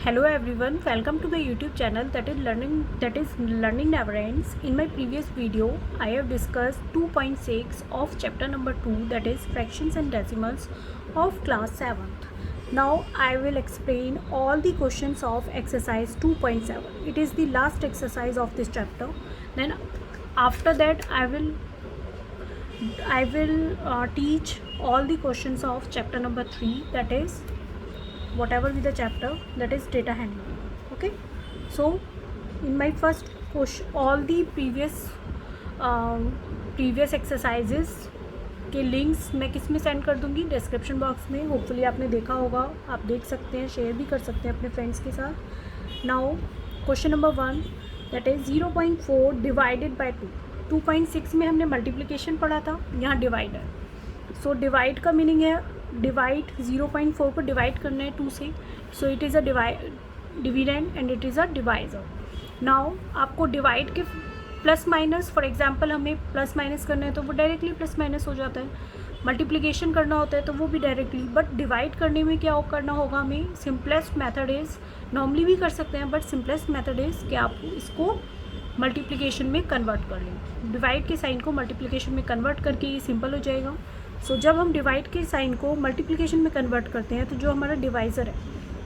Hello everyone, welcome to my YouTube channel that is Learning Never Ends. In my previous video, I have discussed 2.6 of chapter number 2, that is fractions and decimals of class 7th. Now I will explain all the questions of exercise 2.7. It is the last exercise of this chapter. Then after that I will teach all the questions of chapter number 3, that is whatever be the chapter, that is data handling. Okay, so in my first question, all the previous exercises के links मैं किस में send कर दूंगी, description box में. Hopefully आपने देखा होगा, आप देख सकते हैं, शेयर भी कर सकते हैं अपने फ्रेंड्स के साथ. Now question number 1, that is 0.4 divided by 2. 2.6 में हमने मल्टीप्लिकेशन पढ़ा था, यहाँ डिवाइड है. सो डिवाइड का मीनिंग है डिवाइड, 0.4 को डिवाइड करना है 2 से. सो it is a dividend and it is a divisor. Now आपको डिवाइड के प्लस माइनस, फॉर एग्जांपल हमें प्लस माइनस करना है तो वो डायरेक्टली प्लस माइनस हो जाता है. मल्टीप्लिकेशन करना होता है तो वो भी डायरेक्टली. बट डिवाइड करने में क्या करना होगा हमें, सिंपलेस्ट मेथड इज़, नॉर्मली भी कर सकते हैं बट सिंपलेस्ट मेथड इज़ कि आप इसको मल्टीप्लिकेशन में कन्वर्ट कर लें. डिवाइड के साइन को मल्टीप्लिकेशन में कन्वर्ट करके ये सिंपल हो जाएगा. सो जब हम डिवाइड के साइन को मल्टीप्लिकेशन में कन्वर्ट करते हैं तो जो हमारा डिवाइज़र है,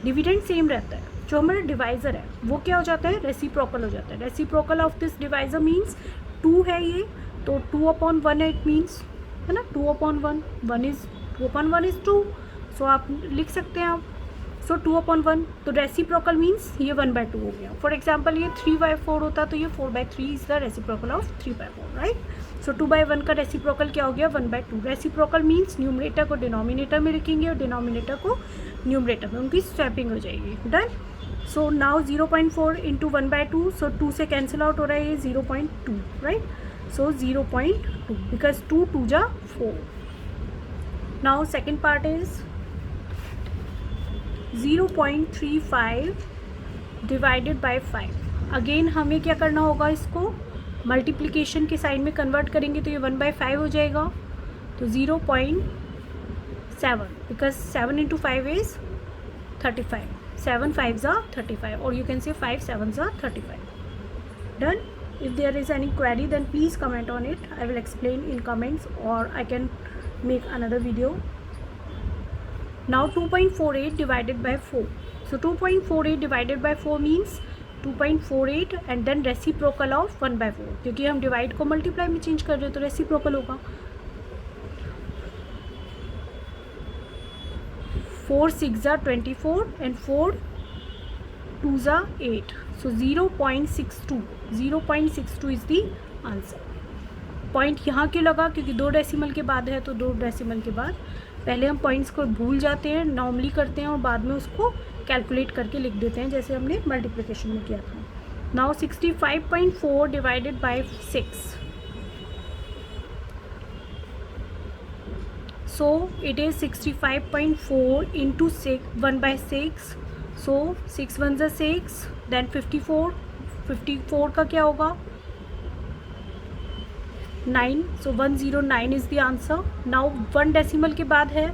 डिविडेंड सेम रहता है, जो हमारा डिवाइज़र है वो क्या हो जाता है, रेसिप्रोकल हो जाता है. Reciprocal of this divisor means 2 है ये, तो 2/1 है, इट मीन्स, है ना, 2/1. 2/1 इज़ 2. सो आप लिख सकते हैं आप. सो 2/1, तो रेसिप्रोकल मीन्स ये 1/2 हो गया. फॉर एग्जाम्पल ये 3/4 होता तो ये 4/3 is the reciprocal of 3/4, right. So 2/1 का रेसिप्रोकल क्या हो गया, 1/2. रेसिप्रोकल मीन्स न्यूमरेटर को डिनोमिनेटर में लिखेंगे और डिनोमिनेटर को न्यूमरेटर में, उनकी स्वैपिंग हो जाएगी. डन. सो नाउ 0.4 इंटू 1/2, सो 2 से कैंसिल आउट हो रहा है ये 0.2, राइट. सो 0.2 बिकॉज 2 2 जा 4. Now second part is 0.35 divided by 5. Again हमें क्या करना होगा, इसको मल्टीप्लिकेशन के साइन में कन्वर्ट करेंगे तो ये 1/5 हो जाएगा. तो 0.7 because 7 into 5 is 35. 7 5s are 35, or you can say 5 7s are 35. Done. If there is any query then please comment on it. I will explain in comments or I can make another video. Now 2.48 divided by 4. So 2.48 divided by 4 means 2.48 and then reciprocal of 1/4, क्योंकि हम divide को multiply में change कर रहे हैं तो reciprocal होगा. 4 6 are 24 and 4 2s are 8. So 0.62. 0.62 is the answer. Point यहाँ क्यों लगा, क्योंकि 2 डेसिमल के बाद है, तो 2 डेसिमल के बाद पहले हम पॉइंट्स को भूल जाते हैं, नॉर्मली करते हैं और बाद में उसको कैलकुलेट करके लिख देते हैं जैसे हमने मल्टीप्लिकेशन में किया था. Now 65.4 divided by 6. So it is 65.4 into 1/6. So 6 1s are 6, then 54. 54 का क्या होगा, 9. So 109 is the answer. Now 1 decimal के बाद है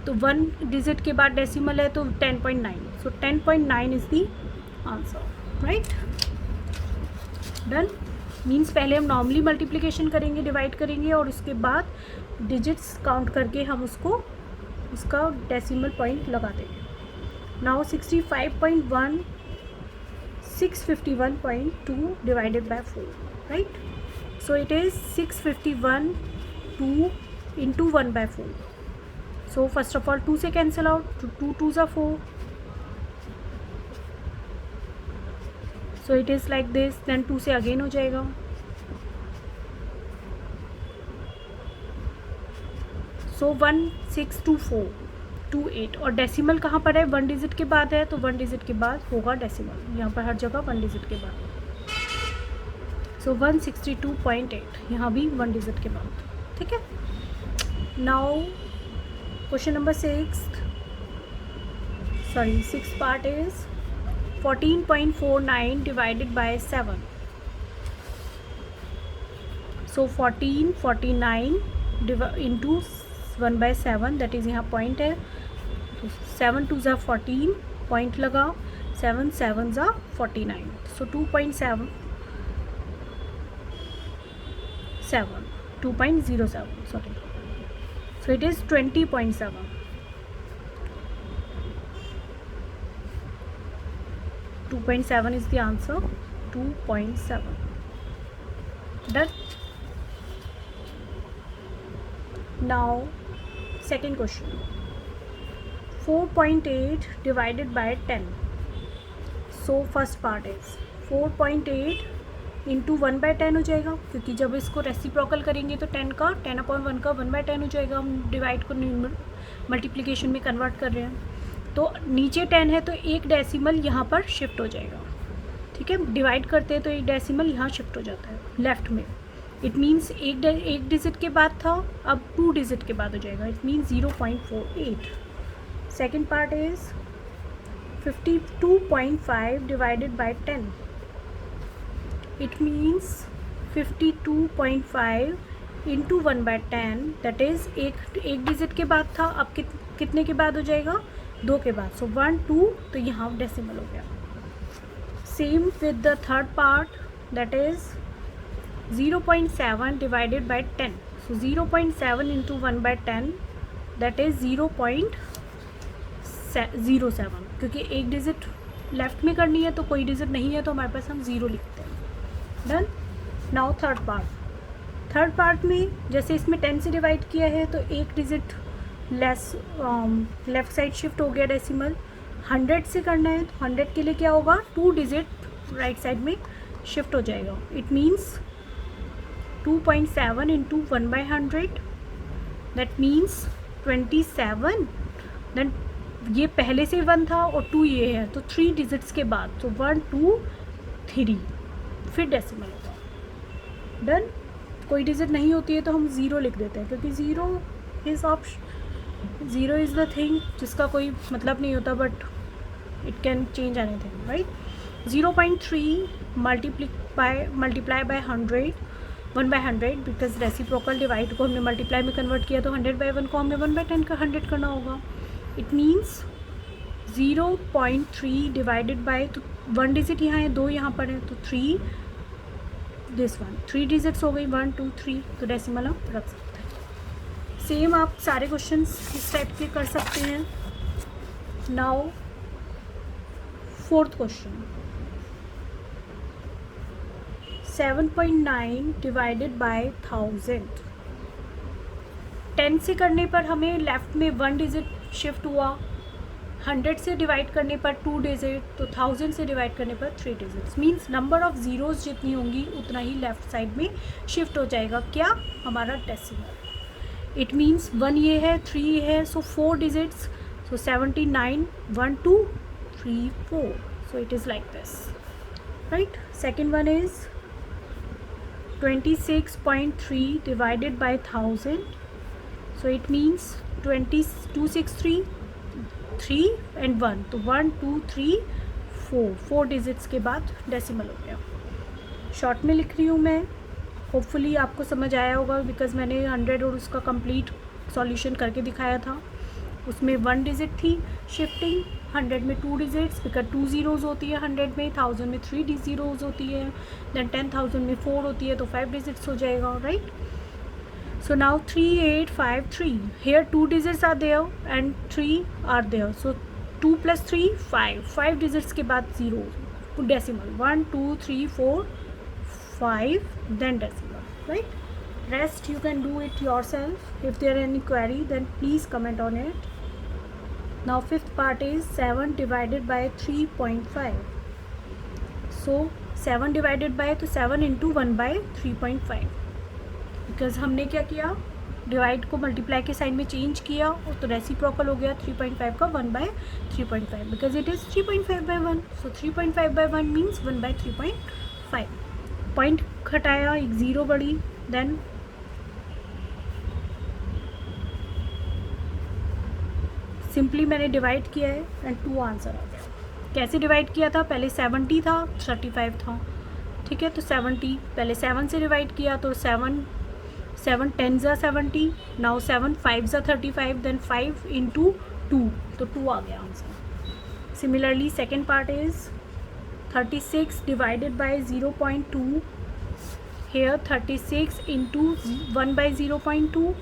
तो 1 डिजिट के बाद डेसिमल है तो 10.9. So 10.9 is the answer, right. Done. Means पहले हम नॉर्मली मल्टीप्लिकेशन करेंगे, डिवाइड करेंगे और उसके बाद डिजिट्स काउंट करके हम उसका डेसिमल पॉइंट लगा देंगे. Now 65.1 651.2 divided by 4, right. So it is 651 into 1/4. So first of all 2 से cancel out, 2 2s are 4. So it is like this. Then 2 से अगेन हो जाएगा. सो 162428 और डेसिमल कहाँ पर है, 1 डिजिट के बाद है तो 1 डिजिट के बाद होगा डेसिमल. यहाँ पर हर जगह 1 डिजिट के बाद. सो 162.8 यहाँ भी 1 डिजिट के बाद. ठीक है. Now question number 6 part is 14.49 divided by 7. So 1449 into 1/7, that is यहाँ पॉइंट है. तो 7 2s are 14 पॉइंट लगा, 7 7 ज़ा 49, सो 2.7 2.07 sorry, so it is 20.7. 2.7 is the answer. 2.7. Done. Now second question. 4.8 divided by 10. So first part is 4.8 into 1/10 हो जाएगा, क्योंकि जब इसको रेसिप्रोकल करेंगे तो 10 का 10/1 का 1/10 हो जाएगा. हम डिवाइड को मल्टीप्लिकेशन में कन्वर्ट कर रहे हैं, तो नीचे 10 है तो एक डेसिमल यहाँ पर शिफ्ट हो जाएगा. ठीक है, डिवाइड करते हैं तो एक डेसिमल यहाँ शिफ्ट हो जाता है लेफ्ट में. इट मीन्स एक डिजिट के बाद था, अब 2 डिजिट के बाद हो जाएगा. It means 0.48. Second part is 52.5 divided by 10. It means 52.5 into 1/10, that is एक डिजिट के बाद था, अब कितने के बाद हो जाएगा, 2 के बाद. सो 1 2, तो यहाँ डेसिमल हो गया. Same with the third part, that is 0.7 divided by 10. So 0.7 into 1/10, that is 0.07, क्योंकि एक डिजिट लेफ्ट में करनी है तो कोई डिजिट नहीं है, तो हमारे पास हम 0 लिखते हैं. डन. नाउ थर्ड पार्ट में जैसे इसमें 10 से डिवाइड किया है तो एक डिजिट लेफ़्ट साइड शिफ्ट हो गया डेसिमल. 100 से करना है तो 100 के लिए क्या होगा, 2 डिजिट राइट साइड में शिफ्ट हो जाएगा. It means 2.7 into 1/100, that means 27. Then ये पहले से 1 था और 2 ये है, तो 3 डिजिट्स के बाद, तो 1 2 3 फिर डेसिमल होगा. डन. कोई डिजिट नहीं होती है तो हम 0 लिख देते हैं, क्योंकि 0 इज़ द थिंग जिसका कोई मतलब नहीं होता, but it can change anything, right. 0.3 multiply by 1/100, because reciprocal divide को हमने मल्टीप्लाई में कन्वर्ट किया, तो 100/1 को हमें 1/10 का 100 करना होगा. इट मीन्स 0.3 डिवाइडेड बाय, तो 1 डिजिट यहाँ है, 2 यहाँ पर है, तो 3 दिस वन, 3 डिजिट्स हो गई, 1 2 3, तो डेसिमल आप रख सकते हैं. सेम आप सारे क्वेश्चंस इस टाइप के कर सकते हैं. Now fourth question. 7.9 divided by 1000. 10 से करने पर हमें लेफ़्ट में 1 डिजिट शिफ्ट हुआ, 100 से डिवाइड करने पर 2 डिजिट, तो 1000 से डिवाइड करने पर 3 digits. Means number of zeros जितनी होंगी उतना ही लेफ़्ट साइड में शिफ्ट हो जाएगा. क्या, हमारा डेसिमल. इट मीन्स 1 ये है, 3 ये है, सो 4 digits, so 79 1 2 3 4, so it is like this, right. Second one is 26.3 divided by 1000. So it means 263 3 and 1, तो 1 2 3 4 डिजिट्स के बाद डेसिमल हो गया. शॉर्ट में लिख रही हूँ मैं, होपफुली आपको समझ आया होगा, बिकॉज मैंने 100 और उसका कंप्लीट सॉल्यूशन करके दिखाया था. उसमें 1 डिजिट थी शिफ्टिंग, 100 में 2 डिजिट्स, बिकॉज 2 ज़ीरोज़ होती है 100 में, 1000 में 3 ज़ीरोज़ होती है, दैन 10,000 में 4 होती है, तो 5 डिजिट्स हो जाएगा, right. So now 3853. Here 2 digits are there and 3 are there. So 2 plus 3 5. 5 digits के बाद 0 decimal. 1 2 3 4 5 then decimal. Right? Rest you can do it yourself. If there are any query then please comment on it. Now fifth part is 7 divided by 3.5. So 7 divided by, तो 7 into 1/3.5. Because हमने क्या किया, divide को multiply के sign में change किया, और तो रेसिप्रोकल हो गया 3.5 का 1/3.5, because it is 3.5/1. So 3.5/1 means 1/3.5. Point घटाया, एक 0 बढ़ी, देन सिंपली मैंने डिवाइड किया है एंड 2 आंसर आ गया. कैसे डिवाइड किया था, पहले 70 था, 35 था, ठीक है. तो 70 पहले 7 से डिवाइड किया, तो 7 10 ज़ा 70, नाउ 7 5 ज़ा 35, देन 5 into 2, तो 2 आ गया answer. Similarly, second part is 36 divided by 0.2. Here 36 into 1 by 0.2.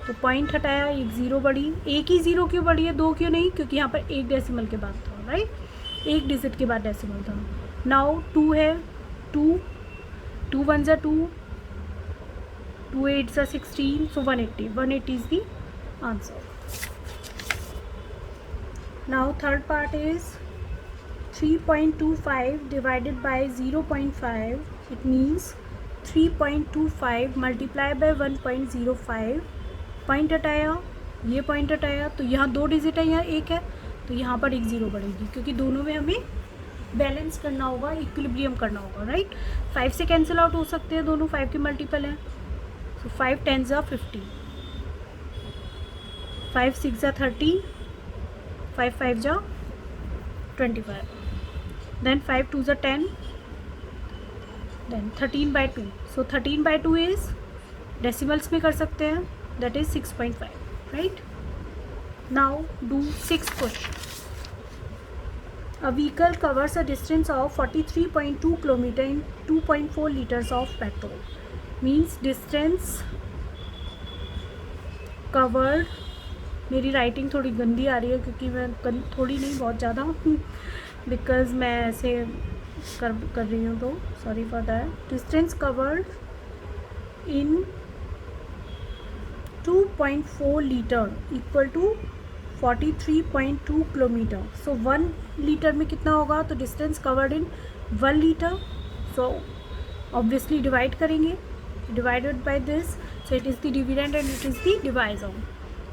तो पॉइंट हटाया, एक ज़ीरो बढ़ी. एक ही ज़ीरो क्यों बढ़ी है, दो क्यों नहीं? क्योंकि यहाँ पर एक डेसिमल के बाद था, राइट, एक डिजिट के बाद डेसिमल था. नाउ 2 है, 2 1 ज़ा 2, 2 8 ज़ा 16, सो 180 is the answer. Now third part is 3.25 divided by 0.5. It means 3.25 multiply by 1.05. Point हटाया, ये पॉइंट हटाया, तो यहाँ दो डिजिट है, यहाँ एक है, तो यहाँ पर एक ज़ीरो बढ़ेगी क्योंकि दोनों में हमें बैलेंस करना होगा, इक्विलिब्रियम करना होगा, राइट. 5 से कैंसिल आउट हो सकते हैं, दोनों 5 के मल्टीपल हैं. सो 5 10 ज़ा 50, 5 6 ज़ा 30, 5 5 ज़ा 25, then 5 2 ज़ा 10, then 13 by 2. So 13 by 2 is decimals में कर सकते हैं, that is 6.5, right. Now do sixth question. A vehicle covers a distance of 43.2 km in 2.4 liters of petrol. Means distance covered. मेरी राइटिंग थोड़ी गंदी आ रही है क्योंकि मैं थोड़ी नहीं बहुत ज़्यादा बिकॉज मैं ऐसे कर रही हूँ, तो sorry for that. Distance covered in 2.4 litre equal to 43.2 kilometre. So 1 litre में कितना होगा, तो distance covered in 1 litre. So obviously divide करेंगे, divided by this, so it is the dividend and it is the divisor.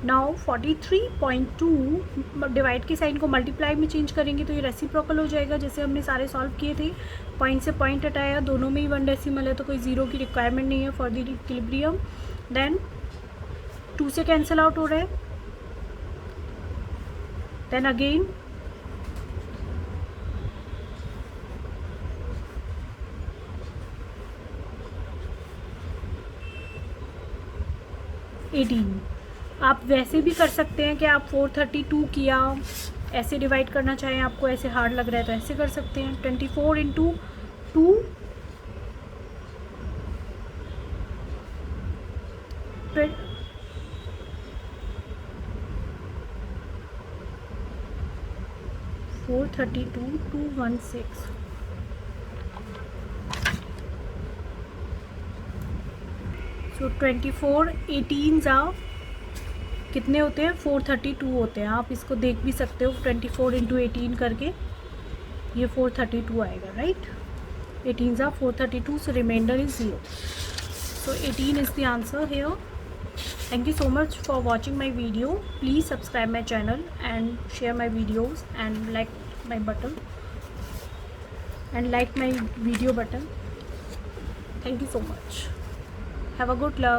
Now 43.2 divide के sign को multiply में change करेंगे तो ये रेसिप्रोकल हो जाएगा, जैसे हमने सारे सॉल्व किए थे. पॉइंट से पॉइंट हटाया, दोनों में ही 1 डेसिमल है, तो कोई ज़ीरो की रिक्वायरमेंट नहीं है फॉर द इक्विलिब्रियम. देन 2 से कैंसिल आउट हो रहा है. देन अगेन आप वैसे भी कर सकते हैं कि आप 432 किया, ऐसे डिवाइड करना चाहें, आपको ऐसे हार्ड लग रहा है तो ऐसे कर सकते हैं. 24 इंटू 2 432 216. सो 24 18 ज़ा कितने होते हैं, 432 होते हैं. आप इसको देख भी सकते हो, 24 इंटू 18 करके ये 432 आएगा, राइट. 18 ज़ा 432, so reminder is 0. So 18 is the answer here. Thank you so much for watching my video. Please subscribe my channel and share my videos and like my button and like my video button. Thank you so much. Have a good luck.